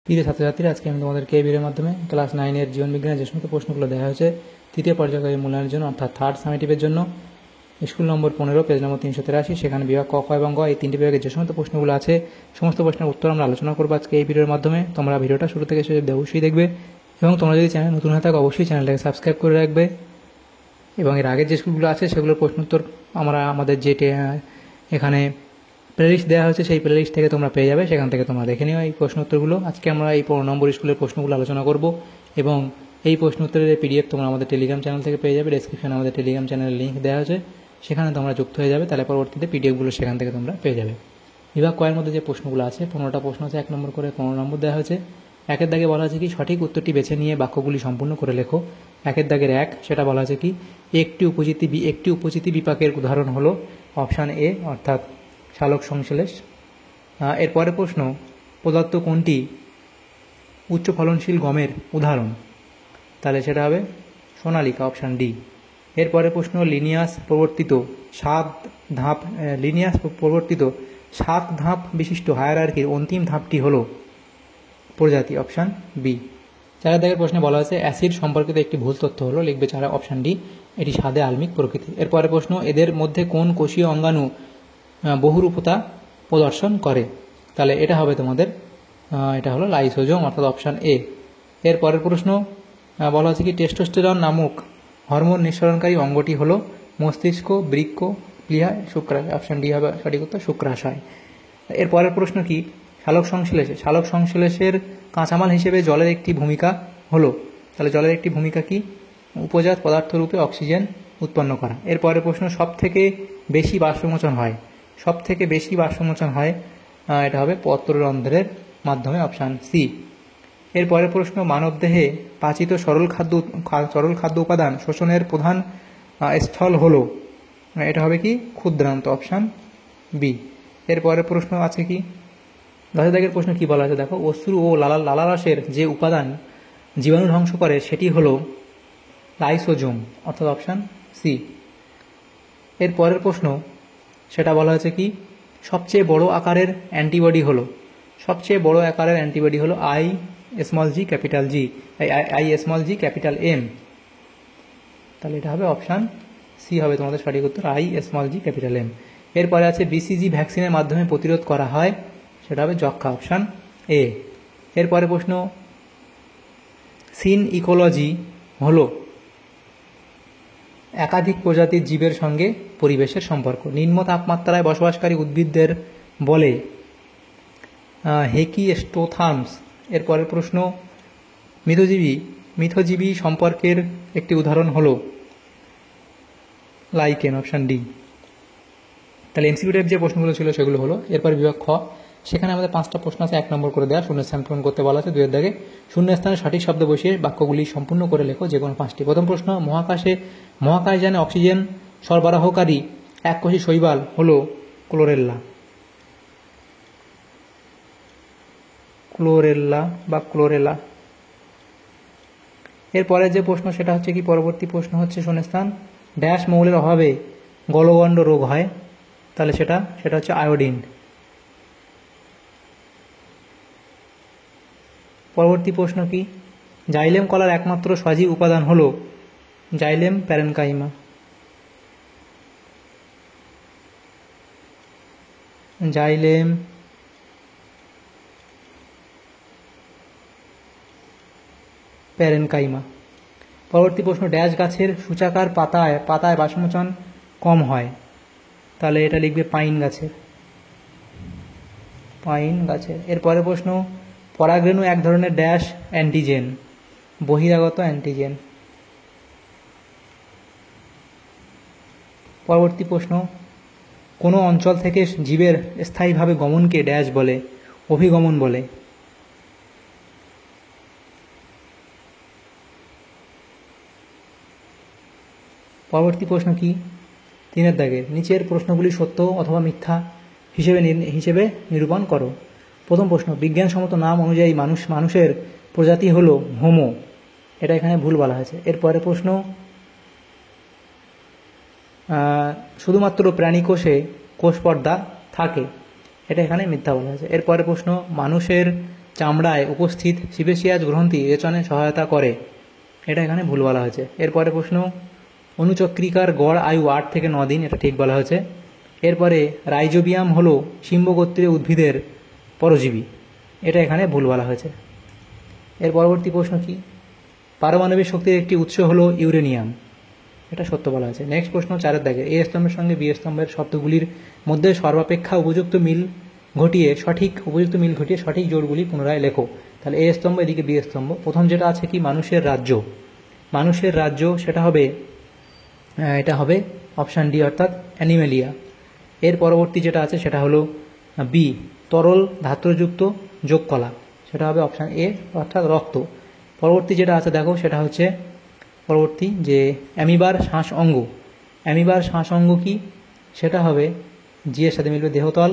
প্রিয় ছাত্রছাত্রীরা, আজকে আমি তোমাদেরকে এই ভিডিওর মাধ্যমে ক্লাস 9-এর জীবনবিজ্ঞানের যে সমস্ত প্রশ্নগুলো দেওয়া হয়েছে তৃতীয় পর্যায়ের মূল্যায়নের জন্য, অর্থাৎ থার্ড সামেটিভের জন্য, স্কুল নম্বর 15, পেজ নম্বর 383, সেখানে বিভাগ ক, খ এবং গ এই তিনটি বিভাগের যে সমস্ত প্রশ্নগুলো আছে সমস্ত প্রশ্নের উত্তর আমরা আলোচনা করবো আজকে এই ভিডিওর মাধ্যমে। তোমরা ভিডিওটা শুরু থেকে শেষ অবধি অবশ্যই দেখবে এবং তোমরা যদি চ্যানেল নতুন হয়ে থাকো অবশ্যই চ্যানেলটাকে সাবস্ক্রাইব করে রাখবে এবং এর আগের যে স্কুলগুলো আছে সেগুলোর প্রশ্নোত্তর আমরা আমাদের যে এখানে প্লেলিস্ট দেওয়া হয়েছে সেই প্লেলিস্ট থেকে তোমরা পেয়ে যাবে, সেখান থেকে তোমরা দেখে নিও এই প্রশ্নোত্তরগুলো। আজকে আমরা এই 15 নম্বর স্কুলের প্রশ্নগুলো আলোচনা করব এবং এই প্রশ্নোত্তরের পিডিএফ তোমরা আমাদের টেলিগ্রাম চ্যানেল থেকে পেয়ে যাবে। ডেসক্রিপশনে আমাদের টেলিগ্রাম চ্যানেলের লিঙ্ক দেওয়া হয়েছে, সেখানে তোমরা যুক্ত হয়ে যাবে, তাহলে পরবর্তীতে পিডিএফগুলো সেখান থেকে তোমরা পেয়ে যাবে। বিভাগ কয়ের মধ্যে যে প্রশ্নগুলো আছে 15টা প্রশ্ন আছে, 1 নম্বর করে 15 নম্বর দেওয়া হয়েছে। 1-এর দাগে বলা আছে কি সঠিক উত্তরটি বেছে নিয়ে বাক্যগুলি সম্পূর্ণ করে লেখো। 1-এর দাগের 1 সেটা বলা আছে কি একটি উপজিতি বিপাকের উদাহরণ হলো অপশান এ অর্থাৎ সালোক সংশ্লেষ। এরপরে প্রশ্ন প্রদত্ত কোনটি উচ্চ ফলনশীল গমের উদাহরণ, তাহলে সেটা হবে সোনালিকা, অপশান ডি। এরপরে প্রশ্ন লিনিয়াস প্রবর্তিত 7 ধাপ বিশিষ্ট হায়ারার্কির অন্তিম ধাপটি হলো প্রজাতি, অপশান বি। 4-এর দাগের প্রশ্নে বলা হয়েছে অ্যাসিড সম্পর্কিত একটি ভুল তথ্য হলো, লিখবে 4, অপশান ডি, এটি স্বাদে আলমিক প্রকৃতির। এরপরে প্রশ্ন এদের মধ্যে কোন কোষীয় অঙ্গাণু বহুরূপতা প্রদর্শন করে, তাহলে এটা হবে তোমাদের এটা হলো লাইসোজোম, অর্থাৎ অপশান এ। এরপরের প্রশ্ন বলা হচ্ছে কি টেস্টোস্টেরন নামক হরমোন নিঃসরণকারী অঙ্গটি হলো মস্তিষ্ক, বৃক্ক, প্লীহা, শুক্রাশয়, অপশান ডি হবে সঠিক উত্তর, শুক্রাশয়। এরপরের প্রশ্ন কি সালোক সংশ্লেষের কাঁচামাল হিসেবে জলের একটি ভূমিকা হলো, তাহলে জলের একটি ভূমিকা কি উপজাত পদার্থ রূপে অক্সিজেন উৎপন্ন করা। এরপরের প্রশ্ন সব থেকে বেশি বাষ্পমোচন হয়, এটা হবে পত্ররন্ধ্রের মাধ্যমে, অপশান সি। এরপরের প্রশ্ন মানবদেহে পাচিত সরল খাদ্য উপাদান শোষণের প্রধান স্থল হলো, এটা হবে কি ক্ষুদ্রান্ত, অপশান বি। এরপরের প্রশ্ন আছে কি 10-এর দাগের প্রশ্ন কি বলা আছে দেখো, অশ্রু ও লালারসের যে উপাদান জীবাণু ধ্বংস করে সেটি হলো লাইসোজোম, অর্থাৎ অপশান সি। এরপরের প্রশ্ন সেটা বলা হয়েছে কি সবচেয়ে বড় আকারের অ্যান্টিবডি হলো I small G capital M, তাহলে এটা হবে অপশান সি হবে তোমাদের সঠিক উত্তর, I small G capital M. এরপরে আছে বিসিজি ভ্যাকসিনের মাধ্যমে প্রতিরোধ করা হয়, সেটা হবে যক্ষ্মা, অপশান এ। এরপরে প্রশ্ন সিন ইকোলজি হলো একাধিক প্রজাতির জীবের সঙ্গে পরিবেশের সম্পর্ক, নিম্ন তাপমাত্রায় বসবাসকারী উদ্ভিদদের বলে হেকিস্টোথার্মস। এরপরের প্রশ্ন মিথজীবী সম্পর্কের একটি উদাহরণ হলো লাইকেন, অপশান ডি। তাহলে এমসিকিউ টাইপ যে প্রশ্নগুলো ছিল সেগুলো হলো। এরপর বিভাগ খ, সেখানে আমাদের 5টা প্রশ্ন আছে, 1 নম্বর করে দেওয়া শূন্যস্থান পূরণ করতে বলা আছে। 2-এর দাগে শূন্যস্থানে সঠিক শব্দ বসিয়ে বাক্যগুলি সম্পূর্ণ করে লেখো, যে কোনো 5টি। প্রথম প্রশ্ন মহাকাশযানে অক্সিজেন সরবরাহকারী এককোষী শৈবাল হলো ক্লোরেলা। এরপরে যে প্রশ্ন সেটা হচ্ছে কি পরবর্তী প্রশ্ন হচ্ছে শূন্যস্থান ড্যাশ মৌলের অভাবে গলগণ্ড রোগ হয়, তাহলে সেটা হচ্ছে আয়োডিন। পরবর্তী প্রশ্ন কি জাইলেম কলার একমাত্র সজীব উপাদান হলো জাইলেম প্যারেনকাইমা। পরবর্তী প্রশ্ন ড্যাশ গাছের সূচাকার পাতায় বাষ্পমোচন কম হয়, তাহলে এটা লিখবে পাইন গাছের। এরপরে প্রশ্ন পরাগরেণু এক ধরনের ড্যাশ অ্যান্টিজেন, বহিরাগত অ্যান্টিজেন। পরবর্তী প্রশ্ন কোনো অঞ্চল থেকে জীবের স্থায়ীভাবে গমনকে ড্যাশ বলে, অভিগমন বলে। পরবর্তী প্রশ্ন কি 3-এর দাগের নিচের প্রশ্নগুলি সত্য অথবা মিথ্যা হিসেবে নিরূপণ করো। প্রথম প্রশ্ন বিজ্ঞানসম্মত নাম অনুযায়ী মানুষের প্রজাতি হলো হোমো, এটা এখানে ভুল বলা হয়েছে। এরপরে প্রশ্ন শুধুমাত্র প্রাণী কোষে কোষ পর্দা থাকে, এটা এখানে মিথ্যা বলা হয়েছে। এরপরে প্রশ্ন মানুষের চামড়ায় উপস্থিত সিবেসিয়াস গ্রন্থি রেচনে সহায়তা করে, এটা এখানে ভুল বলা হয়েছে। এরপরে প্রশ্ন, অনুচক্রিকার গড় আয়ু 8 থেকে 9 দিন, এটা ঠিক বলা হয়েছে। এরপরে রাইজোবিয়াম হলো শিম্বগোত্রীয় উদ্ভিদের পরজীবী, এটা এখানে ভুল বলা হয়েছে। এর পরবর্তী প্রশ্ন কি, পারমাণবিক শক্তির একটি উৎস হলো ইউরেনিয়াম, এটা সত্য বলা হয়েছে। নেক্সট প্রশ্ন 4 দাগে, এ স্তম্ভের সঙ্গে বি স্তম্ভের শব্দগুলির মধ্যে সর্বাপেক্ষা উপযুক্ত মিল ঘটিয়ে সঠিক জোড়গুলি পুনরায় লেখো। তাহলে এ স্তম্ভ, এদিকে বি স্তম্ভ। প্রথম যেটা আছে কি, মানুষের রাজ্য, সেটা হবে এটা হবে অপশান ডি অর্থাৎ অ্যানিমেলিয়া। এর পরবর্তী যেটা আছে সেটা হলো বি, তরল ধাত্রযুক্ত যোগকলা, সেটা হবে অপশান এ অর্থাৎ রক্ত। পরবর্তী যেটা আছে দেখো, সেটা হচ্ছে পরবর্তী যে অ্যামিবার শ্বাস অঙ্গ কি, সেটা হবে জি এর সাথে মিলবে দেহতল।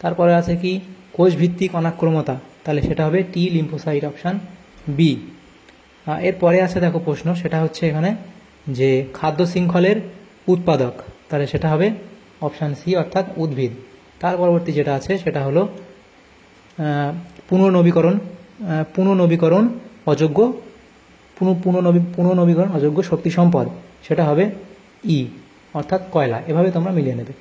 তারপরে আছে কি কোষভিত্তিক অনাক্রমতা, তাহলে সেটা হবে টি লিম্ফোসাইট, অপশান বি। এরপরে আছে দেখো প্রশ্ন, সেটা হচ্ছে এখানে যে খাদ্য শৃঙ্খলের উৎপাদক, তাহলে সেটা হবে অপশান সি অর্থাৎ উদ্ভিদ। তার পরবর্তী যেটা আছে সেটা হলো পুনর্নবীকরণ অযোগ্য শক্তি সম্পদ, সেটা হবে ই অর্থাৎ কয়লা। এভাবে তোমরা মিলিয়ে নেবে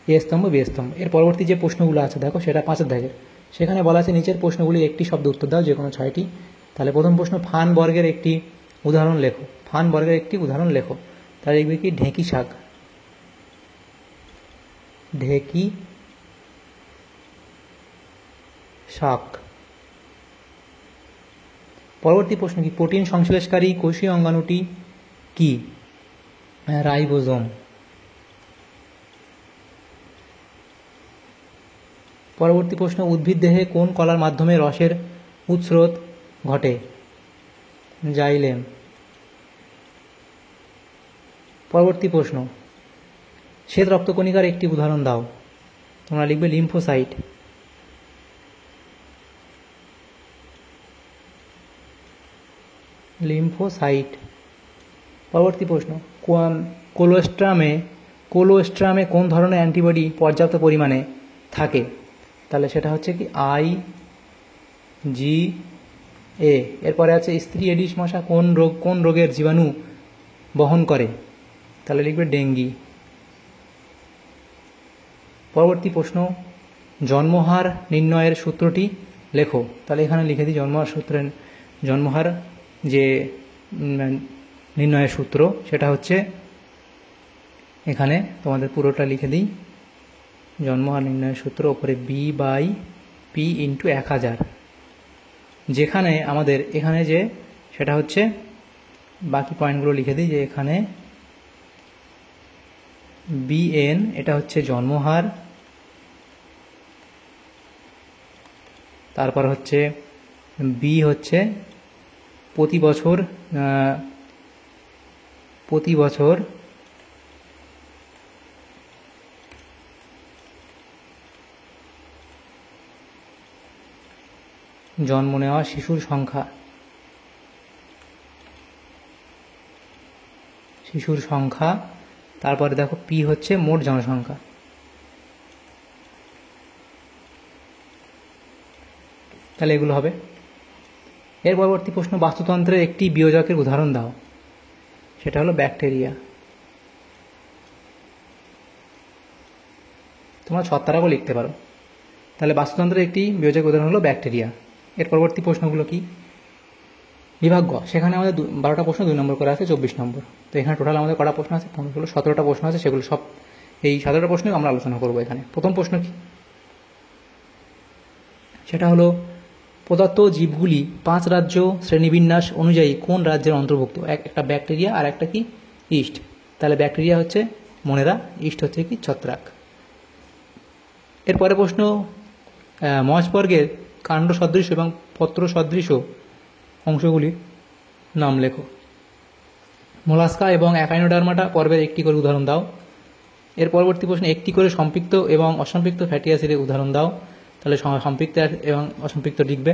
এ স্তম্ভ বি স্তম্ভ। এর পরবর্তী যে প্রশ্নগুলো আছে দেখো, সেটা 5 দাগের। সেখানে বলা আছে নিচের প্রশ্নগুলি একটি শব্দ উত্তর দাও, যে কোনো 6টি। তাহলে প্রথম প্রশ্ন, ফান বর্গের একটি উদাহরণ লেখো। তাহলে লিখবে কি ঢেঁকি শাক। পরবর্তী প্রশ্ন কি, প্রোটিন সংশ্লেষকারী কোষীয় অঙ্গাণুটি কি, রাইবোজোম। পরবর্তী প্রশ্ন, উদ্ভিদ দেহে কোন কলার মাধ্যমে রসের উৎস্রোত ঘটে, জাইলেম। পরবর্তী প্রশ্ন, শ্বেত রক্তকণিকার একটি উদাহরণ দাও, তোমরা লিখবে লিম্ফোসাইট। পরবর্তী প্রশ্ন, কোলোস্ট্রামে কোন ধরনের অ্যান্টিবডি পর্যাপ্ত পরিমাণে থাকে, তাহলে সেটা হচ্ছে কি IgA। এরপরে আছে স্ত্রী এডিস মশা কোন রোগের জীবাণু বহন করে, তাহলে লিখবে ডেঙ্গি। পরবর্তী প্রশ্ন, জন্মহার নির্ণয়ের সূত্রটি লেখো, তাহলে এখানে লিখে দিই জন্মহার যে নির্ণয়ের সূত্র, সেটা হচ্ছে এখানে তোমাদের পুরোটা লিখে দিই। জন্মহার নির্ণয়ের সূত্র ওপরে B/P × 1000, যেখানে আমাদের এখানে যে সেটা হচ্ছে বাকি পয়েন্টগুলো লিখে দিই, যে এখানে BN এটা হচ্ছে জন্মহার, তারপর হচ্ছে B হচ্ছে প্রতি বছর জন্ম নেওয়া শিশুর সংখ্যা, তারপরে দেখো P হচ্ছে মোট জনসংখ্যা। তাহলে এগুলো হবে। এর পরবর্তী প্রশ্ন, বাস্তুতন্ত্রের একটি বিয়োজকের উদাহরণ দাও, সেটা হলো ব্যাকটেরিয়া। তোমরা ছত্রাকও লিখতে পারো। তাহলে বাস্তুতন্ত্রের একটি বিয়োজকের উদাহরণ হলো ব্যাকটেরিয়া। এর পরবর্তী প্রশ্নগুলো কি, বিভাগ গ, সেখানে আমাদের 12টা প্রশ্ন 2 নম্বর করে আছে, 24 নম্বর। তো এখানে টোটাল আমাদের কটা প্রশ্ন আছে, 17টা প্রশ্ন আছে, সেগুলো সব এই 17টা প্রশ্নই আমরা আলোচনা করবো এখানে। প্রথম প্রশ্ন কি, সেটা হলো প্রদত্ত জীবগুলি 5 রাজ্য শ্রেণীবিন্যাস অনুযায়ী কোন রাজ্যের অন্তর্ভুক্ত, একটা ব্যাকটেরিয়া আর একটা কি ইস্ট। তাহলে ব্যাকটেরিয়া হচ্ছে মনেরা, ইস্ট হচ্ছে কি ছত্রাক। এরপরে প্রশ্ন, মজবর্গের কাণ্ড সদৃশ এবং পত্র সদৃশ অংশগুলির নাম লেখো। মোলাস্কা এবং অ্যাকাইনোডার্মাটা পর্বের একটি করে উদাহরণ দাও। এর পরবর্তী প্রশ্ন, একটি করে সম্পৃক্ত এবং অসম্পৃক্ত ফ্যাটি অ্যাসিডের উদাহরণ দাও। তাহলে সম্পৃক্ত এবং অসম্পৃক্ত লিখবে।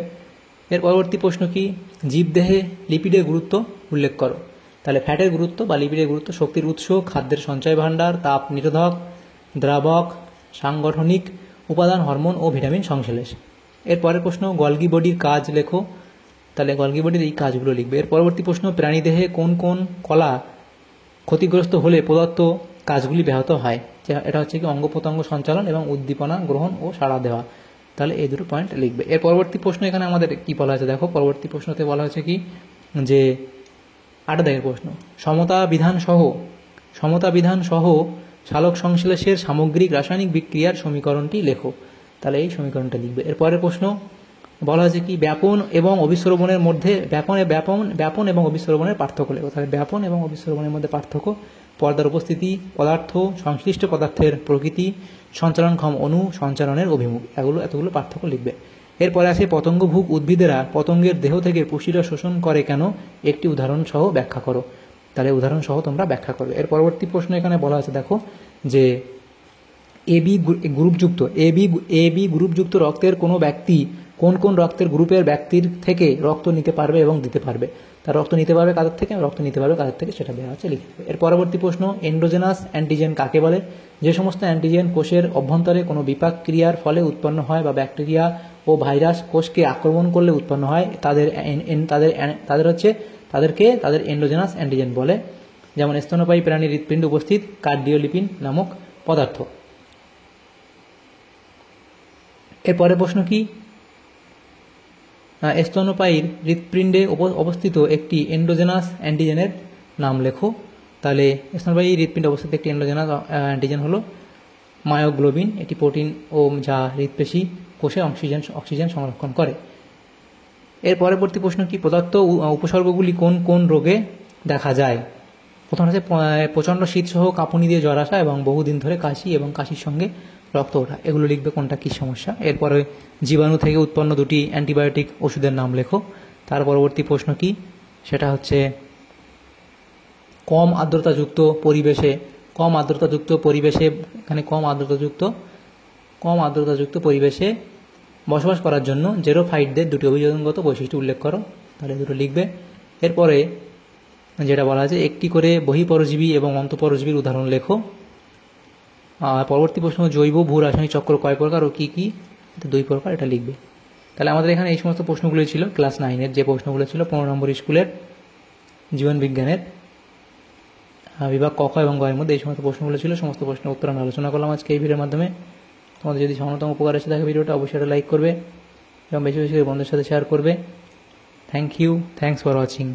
এর পরবর্তী প্রশ্ন কি, জীবদেহে লিপিডের গুরুত্ব উল্লেখ করো। তাহলে ফ্যাটের গুরুত্ব বা লিপিডের গুরুত্ব, শক্তির উৎস, খাদ্যের সঞ্চয় ভাণ্ডার, তাপ নিরোধক, দ্রাবক, সাংগঠনিক উপাদান, হরমোন ও ভিটামিন সংশ্লেষ। এর পরের প্রশ্ন গলগি বডির কাজ লেখো। তাহলে গলগি বডির এই কাজগুলো লিখবে। এর পরবর্তী প্রশ্ন প্রাণীদেহে কোন কোন কলা ক্ষতিগ্রস্ত হলে প্রদত্ত কাজগুলি ব্যাহত হয়। এটা হচ্ছে কি অঙ্গ প্রত্যঙ্গ সঞ্চালন এবং উদ্দীপনা গ্রহণ ও সাড়া দেওয়া। তাহলে এই দুটো পয়েন্ট লিখবে। এর পরবর্তী প্রশ্ন এখানে আমাদের কি বলা হয়েছে দেখো, পরবর্তী প্রশ্নতে বলা হয়েছে কি যে 8 দাগের প্রশ্ন সমতা বিধান সহ সালোক সংশ্লেষের সামগ্রিক রাসায়নিক বিক্রিয়ার সমীকরণটি লেখো। তাহলে এই সমীকরণটা লিখবে। এর পরের প্রশ্ন বলা হয়েছে কি ব্যাপন এবং অবিশ্রবণের মধ্যে ব্যাপন এবং অবিশ্রবণের পার্থক্য লেখো। তাহলে ব্যাপন এবং অবিশ্রবণের মধ্যে পার্থক্য, পর্দার উপস্থিতি, পদার্থ, সংশ্লিষ্ট পদার্থের প্রকৃতি, সঞ্চালনক্ষম অণু, সঞ্চালনের অভিমুখ, এতগুলো পার্থক্য লিখবে। এরপরে আসে পতঙ্গভুক উদ্ভিদেরা পতঙ্গের দেহ থেকে পুষ্টিরস শোষণ করে কেন, একটি উদাহরণ সহ ব্যাখ্যা করো। তাহলে উদাহরণ সহ তোমরা ব্যাখ্যা করবে। এর পরবর্তী প্রশ্ন এখানে বলা আছে দেখো যে এবি গ্রুপযুক্ত রক্তের কোনো ব্যক্তি কোন কোন রক্তের গ্রুপের ব্যক্তির থেকে রক্ত নিতে পারবে এবং দিতে পারবে। তার রক্ত নিতে পারবে কাদের থেকে, রক্ত নিতে পারবে কাদের থেকে, সেটা দেওয়া আছে, লিখে দেবে। এর পরবর্তী প্রশ্ন এন্ডোজেনাস অ্যান্টিজেন কাকে বলে। যে সমস্ত অ্যান্টিজেন কোষের অভ্যন্তরে কোনো বিপাক ক্রিয়ার ফলে উৎপন্ন হয় বা ব্যাকটেরিয়া ও ভাইরাস কোষকে আক্রমণ করলে উৎপন্ন হয় তাদেরকে এন্ডোজেনাস অ্যান্টিজেন বলে। যেমন স্তন্যপায়ী প্রাণীর হৃৎপিণ্ডে উপস্থিত কার্ডিওলিপিন নামক পদার্থ। এরপরে প্রশ্ন কি স্তন্যপায়ীর হৃৎপিণ্ডে অবস্থিত একটি এন্ডোজেনাস অ্যান্টিজেনের নাম লেখো। তাহলে স্তন্যপায়ী হৃৎপিণ্ডে অবস্থিত একটি এন্ডোজেনাস অ্যান্টিজেন হলো মায়োগ্লোবিন। এটি প্রোটিন ও যা হৃৎপেশি কোষে অক্সিজেন সংরক্ষণ করে। এর পরবর্তী প্রশ্ন কি প্রদত্ত উপসর্গগুলি কোন কোন রোগে দেখা যায়। প্রথম হচ্ছে প্রচণ্ড শীতসহ কাঁপুনি দিয়ে জ্বর আসা এবং বহুদিন ধরে কাশি এবং কাশির সঙ্গে রক্ত ওঠা, এগুলো লিখবে কোনটা কী সমস্যা। এরপরে জীবাণু থেকে উৎপন্ন দুটি অ্যান্টিবায়োটিক ওষুধের নাম লেখো। তার পরবর্তী প্রশ্ন কি সেটা হচ্ছে কম আর্দ্রতাযুক্ত পরিবেশে এখানে কম আর্দ্রতাযুক্ত পরিবেশে বসবাস করার জন্য জেরোফাইটদের দুটি অভিযোজনগত বৈশিষ্ট্য উল্লেখ করো। তাহলে দুটো লিখবে। এরপরে যেটা বলা আছে একটি করে বহিঃপরজীবী এবং অন্তঃপরজীবীর উদাহরণ লেখো। আর পরবর্তী প্রশ্ন জৈব ভূ রাসায়নিক চক্র কয় প্রকার ও কী কী, 2 প্রকার, এটা লিখবে। তাহলে আমাদের এখানে এই সমস্ত প্রশ্নগুলো ছিল ক্লাস 9-এর যে প্রশ্নগুলো ছিল 15 নম্বর স্কুলের জীবন বিজ্ঞানের বিভাগ ক, খ এবং গ এর মধ্যে এই সমস্ত প্রশ্নগুলো ছিল। সমস্ত প্রশ্নের উত্তর আমরা আলোচনা করলাম আজকে এই ভিডিওর মাধ্যমে। তোমাদের যদি সামান্যতম উপকার এসে থাকে ভিডিওটা অবশ্যই একটা লাইক করবে এবং বেশি বেশি বন্ধুদের সাথে শেয়ার করবে। Thanks for watching.